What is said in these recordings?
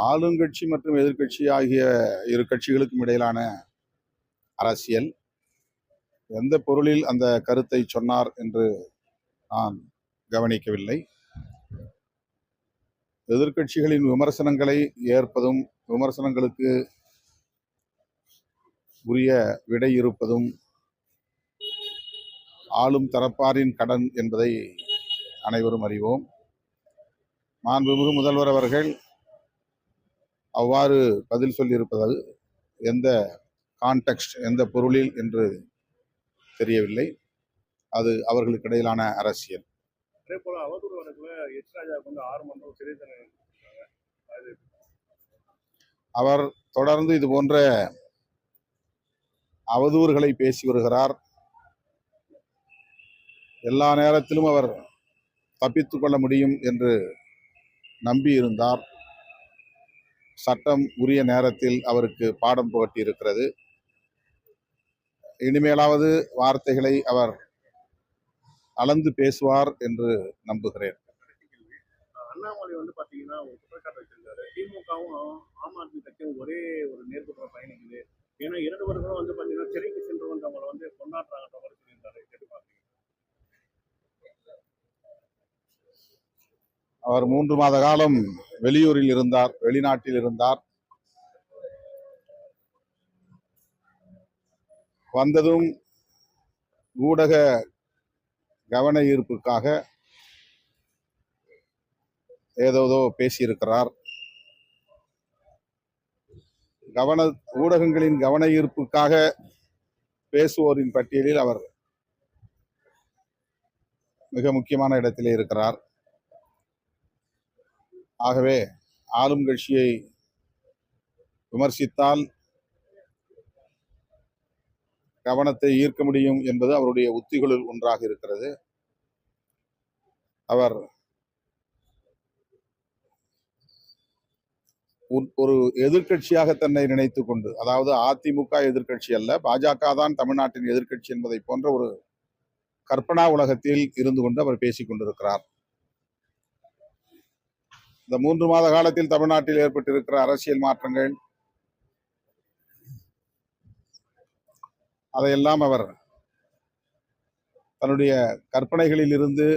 ஆளுங்கட்சி மற்றும் எதிர்க்கட்சி ஆகிய இரு கட்சிகளுக்கும் இடையிலான அரசியல் எந்த பொருளில் அந்த கருத்தை சொன்னார் என்று நான் கவனிக்கவில்லை. எதிர்க்கட்சிகளின் விமர்சனங்களை ஏற்பதும் விமர்சனங்களுக்கு உரிய விடை இருப்பதும் ஆளும் தரப்பாரின் கடன் என்பதை அனைவரும் அறிவோம். மாண்புமிகு முதல்வர் அவர்கள் அவ்வாறு பதில் சொல்லியிருப்பது எந்த கான்டெக்ஸ்ட், எந்த பொருளில் என்று தெரியவில்லை. அது அவர்களுக்கு இடையிலான அரசியல். அதே போல அவதூறு வழக்குல எச் ராஜாவுக்கு 6 மாதம் சிறை தண்டனை. அவர் தொடர்ந்து இது போன்ற அவதூறுகளை பேசி வருகிறார். எல்லா நேரத்திலும் அவர் தப்பித்துக் கொள்ள முடியும் என்று நம்பி இருந்தார். சட்டம் உரிய நேரத்தில் அவருக்கு பாடம் புகட்டி இருக்கிறது. இனிமேலாவது வார்த்தைகளை அவர் அளந்து பேசுவார் என்று நம்புகிறேன். அண்ணாமலை பாத்தீங்கன்னா ஒரு குற்றச்சாட்டு வச்சிருக்காரு. திமுகவும் ஆம் ஆத்மி கட்சியும் ஒரே ஒரு நேர்கோட்டில் பயணிக்குது. ஏன்னா 2 பேரும் பாத்தீங்கன்னா சிறைக்கு சென்று வந்தவங்களை கொண்டாடுறாங்கன்ற மாதிரி சொல்லியிருந்தாரு. அவர் 3 மாத காலம் வெளியூரில் இருந்தார், வெளிநாட்டில் இருந்தார். வந்ததும் ஊடக கவன ஈர்ப்புக்காக ஏதோ பேசியிருக்கிறார். ஊடகங்களின் கவன ஈர்ப்புக்காக பேசுவோரின் பட்டியலில் அவர் மிக முக்கியமான இடத்திலே இருக்கிறார். ஆகவே ஆளும் கட்சியை விமர்சித்தால் கவனத்தை ஈர்க்க முடியும் என்பது அவருடைய உத்திகளுள் ஒன்றாக இருக்கிறது. அவர் ஒரு எதிர்க்கட்சியாக தன்னை நினைத்து கொண்டு, அதாவது அதிமுக எதிர்க்கட்சி அல்ல, பாஜக தான் தமிழ்நாட்டின் எதிர்க்கட்சி என்பதை போன்ற ஒரு கற்பனா உலகத்தில் இருந்து கொண்டு அவர் பேசிக் கொண்டிருக்கிறார். இந்த 3 மாத காலத்தில் தமிழ்நாட்டில் ஏற்பட்டிருக்கிற அரசியல் மாற்றங்கள், அதையெல்லாம் அவர் தன்னுடைய கற்பனைகளில் இருந்து,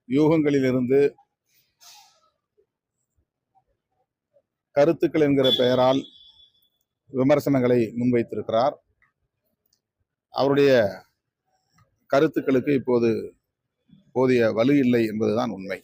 யூகங்களில் இருந்து, கருத்துக்கள் என்கிற பெயரால் விமர்சனங்களை முன்வைத்திருக்கிறார். அவருடைய கருத்துக்களுக்கு இப்போது போதிய வலு இல்லை என்பதுதான் உண்மை.